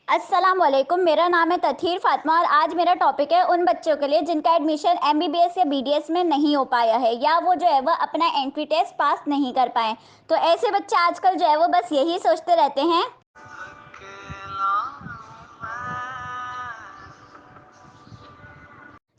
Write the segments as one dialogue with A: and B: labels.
A: अस्सलाम वालेकुम। मेरा नाम है तथीर फातिमा और आज मेरा टॉपिक है उन बच्चों के लिए जिनका एडमिशन एमबीबीएस या बीडीएस में नहीं हो पाया है या वो जो है वो अपना एंट्री टेस्ट पास नहीं कर पाए। तो ऐसे बच्चे आजकल जो है वो बस यही सोचते रहते हैं।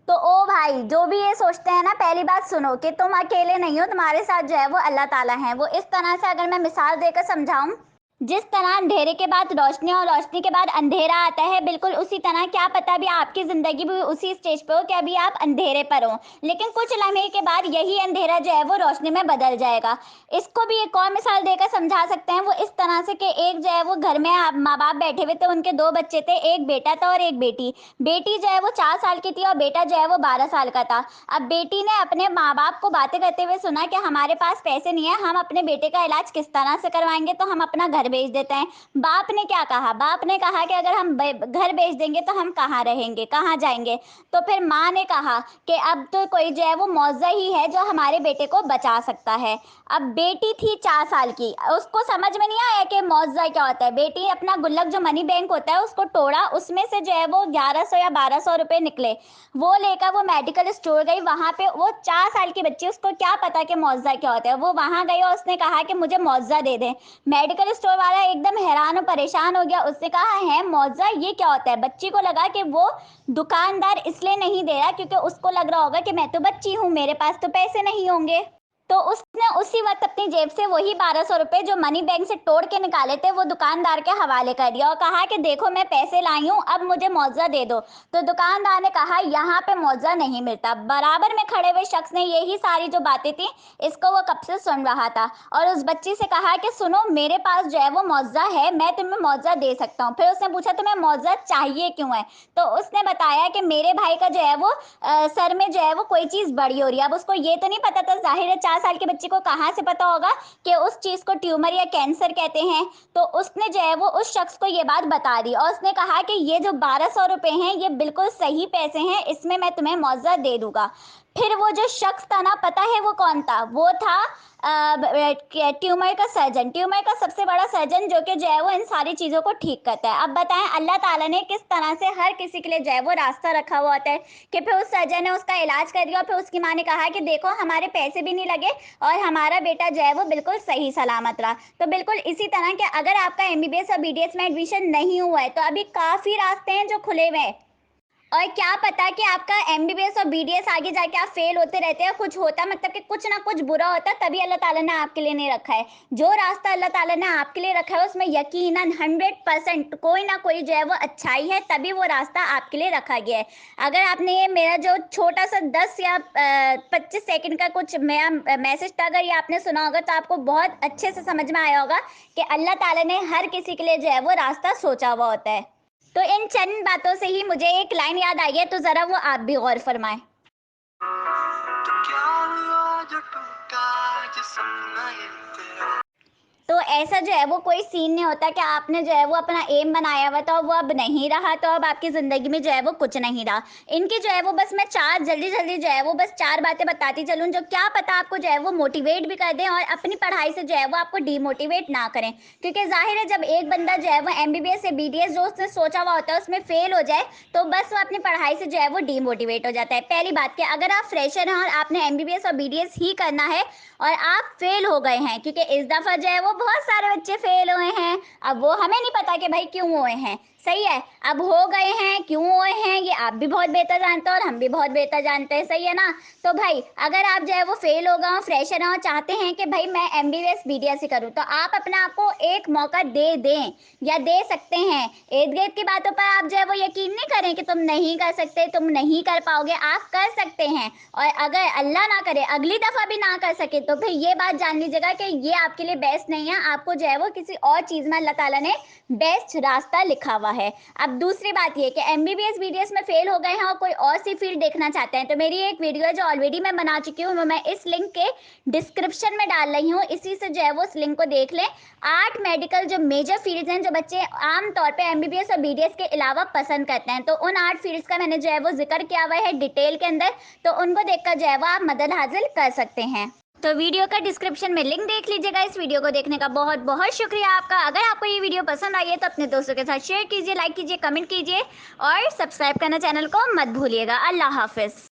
A: तो ओ भाई, जो भी ये सोचते हैं ना, पहली बात सुनो कि तुम अकेले नहीं हो, तुम्हारे साथ जो है वो अल्लाह ताला है। वो इस तरह से अगर मैं मिसाल देकर समझाऊं, जिस तरह अंधेरे के बाद रोशनी और रोशनी के बाद अंधेरा आता है, बिल्कुल उसी तरह क्या पता भी आपकी ज़िंदगी भी उसी स्टेज पे हो कि अभी आप अंधेरे पर हो, लेकिन कुछ लम्हे के बाद यही अंधेरा जो है वो रोशनी में बदल जाएगा। इसको भी एक और मिसाल देकर समझा सकते हैं। वो इस तरह से कि एक जो है वो घर में माँ बाप बैठे हुए थे, उनके दो बच्चे थे, एक बेटा था और एक बेटी। बेटी जो है वो 4 साल की थी और बेटा जो है वो 12 साल का था। अब बेटी ने अपने माँ बाप को बातें करते हुए सुना कि हमारे पास पैसे नहीं है, हम अपने बेटे का इलाज किस तरह से करवाएंगे, तो हम अपना घर बेच देते हैं। बाप ने क्या कहा? बाप ने कहा कि अगर हम घर बेच देंगे तो हम कहाँ रहेंगे, कहाँ जाएंगे? तो फिर माँ ने कहा कि अब तो कोई जो है वो मौजा ही है जो हमारे बेटे को बचा सकता है। अब बेटी थी 4 साल की, उसको समझ में नहीं आया कि मुआवजा क्या होता है। बेटी अपना गुल्लक जो मनी बैंक होता है उसको तोड़ा, उसमें से जो है वो 1100 या 1200 रुपए निकले। वो लेकर वो मेडिकल स्टोर गई। वहां पे वो 4 साल की बच्ची, उसको क्या पता कि मुआवजा क्या होता है। वो वहां गई और उसने कहा कि मुझे मुआवजा दे दें। मेडिकल स्टोर वाला एकदम हैरान और परेशान हो गया। उसने कहा है मुआवजा, ये क्या होता है? बच्ची को लगा कि वो दुकानदार इसलिए नहीं दे रहा क्योंकि उसको लग रहा होगा कि मैं तो बच्ची हूँ, मेरे पास तो पैसे नहीं होंगे। तो उसने उसी वक्त अपनी जेब से वही 1200 रुपए जो मनी बैंक से तोड़ के निकाले थे वो दुकानदार के हवाले कर दिया और कहा कि देखो मैं पैसे लाई हूँ, अब मुझे मुआवजा दे दो। तो दुकानदार ने कहा यहाँ पे मुआवजा नहीं मिलता। बराबर में खड़े हुए शख्स ने यही सारी जो बातें थी इसको वो कब से सुन रहा था और उस बच्ची से कहा कि सुनो, मेरे पास जो है वो मुआवजा है, मैं तुम्हें मुआवजा दे सकता हूँ। फिर उसने पूछा तुम्हें मुआवजा चाहिए क्यों है? तो उसने बताया कि मेरे भाई का जो है वो सर में जो है वो कोई चीज़ बड़ी हो रही है। अब उसको ये तो नहीं पता था, जाहिर है 4 साल के बच्चे को कहाँ से पता होगा कि उस चीज़ को ट्यूमर या कैंसर कहते हैं। तो उसने जो है वो उस शख्स को ये बात बता दी और उसने कहा कि ये जो 1200 रुपए हैं ये बिल्कुल सही पैसे हैं, इसमें मैं तुम्हें मुआवजा दे दूंगा। फिर वो जो शख्स था ना, पता है वो कौन था? वो था ट्यूमर का सर्जन, ट्यूमर का सबसे बड़ा सर्जन, जो कि जो है वो इन सारी चीज़ों को ठीक करता है। अब बताएं अल्लाह ताला ने किस तरह से हर किसी के लिए जो है वो रास्ता रखा हुआ होता है कि फिर उस सर्जन ने उसका इलाज कर दिया और फिर उसकी माँ ने कहा कि देखो हमारे पैसे भी नहीं लगे और हमारा बेटा जो है वो बिल्कुल सही सलामत रहा। तो बिल्कुल इसी तरह के अगर आपका एमबीबीएस और बीडीएस में एडमिशन नहीं हुआ है तो अभी काफ़ी रास्ते हैं जो खुले हुए हैं। और क्या पता कि आपका एमबीबीएस और बीडीएस आगे जाके आप फेल होते रहते हैं, कुछ होता मतलब कि कुछ ना कुछ बुरा होता, तभी अल्लाह ताला ने आपके लिए नहीं रखा है। जो रास्ता अल्लाह ताला ने आपके लिए रखा है उसमें यकीनन 100% कोई ना कोई जो है वो अच्छाई है, तभी वो रास्ता आपके लिए रखा गया है। अगर आपने ये मेरा जो छोटा सा 10 या 25 सेकंड का कुछ मेरा मैसेज था, अगर ये आपने सुना होगा तो आपको बहुत अच्छे से समझ में आया होगा कि अल्लाह ताला ने हर किसी के लिए जो है वो रास्ता सोचा हुआ होता है। तो इन चंद बातों से ही मुझे एक लाइन याद आई है, तो जरा वो आप भी गौर फरमाएं। तो क्या हुआ जो टूटा जिस्म ना ये तेरा। तो ऐसा जो है वो कोई सीन नहीं होता कि आपने जो है वो अपना एम बनाया हुआ था और वो अब नहीं रहा तो अब आपकी ज़िंदगी में जो है वो कुछ नहीं रहा। इनकी जो है वो बस मैं चार जल्दी जल्दी जो है वो बस 4 बातें बताती चलूँ जो क्या पता आपको जो है वो मोटिवेट भी कर दें और अपनी पढ़ाई से जो है वो आपको डीमोटिवेट ना करें। क्योंकि जाहिर है जब एक बंदा जो है वो एमबीबीएस या बीडीएस जो उसने सोचा हुआ होता है उसमें फेल हो जाए तो बस वो अपनी पढ़ाई से जो है वो डीमोटिवेट हो जाता है। पहली बात कि अगर आप फ्रेशर हैं और आपने एमबीबीएस और बीडीएस ही करना है और आप फेल हो गए हैं, क्योंकि इस दफ़ा जो है वो बहुत सारे बच्चे फेल हुए हैं, अब वो हमें नहीं पता कि भाई क्यों हुए हैं, सही है। अब हो गए हैं, क्यों हुए हैं, ये आप भी बहुत बेहतर जानते हो और हम भी बहुत बेहतर जानते हैं, सही है ना। तो भाई अगर आप जो है वो फेल हो गए हो, फ्रेशर हो, चाहते हैं कि भाई मैं एमबीबीएस बीडीएस ही करूँ, तो आप अपने आप को एक मौका दे दें या दे सकते हैं। इर्द गिर्द की बातों पर आप जो है वो यकीन नहीं करें कि तुम नहीं कर सकते, तुम नहीं कर पाओगे, आप कर सकते हैं। और अगर अल्लाह ना करे अगली दफ़ा भी ना कर सके तो फिर ये बात जान लीजिएगा कि ये आपके लिए बेस्ट नहीं है, आपको जो है वो किसी और चीज़ में अल्लाह ताला ने बेस्ट रास्ता लिखा हुआ है। अब दूसरी बात ये कि एमबीबीएस बीडीएस में फेल हो गए हैं और कोई और सी फील्ड देखना चाहते हैं तो मेरी एक वीडियो है जो ऑलरेडी मैं बना चुकी हूँ, वो मैं इस लिंक के डिस्क्रिप्शन में डाल रही हूँ, इसी से जो है वो उस लिंक को देख लें। 8 मेडिकल जो मेजर फील्ड्स हैं जो बच्चे आमतौर पे एमबीबीएस और बीडीएस के अलावा पसंद करते हैं, तो उन 8 फील्ड्स का मैंने जो है वो जिक्र किया हुआ है डिटेल के अंदर, तो उनको देखकर जो है वो आप मदद हासिल कर सकते हैं। तो वीडियो का डिस्क्रिप्शन में लिंक देख लीजिएगा। इस वीडियो को देखने का बहुत बहुत शुक्रिया आपका। अगर आपको ये वीडियो पसंद आई है तो अपने दोस्तों के साथ शेयर कीजिए, लाइक कीजिए, कमेंट कीजिए और सब्सक्राइब करना चैनल को मत भूलिएगा। अल्लाह हाफिज़।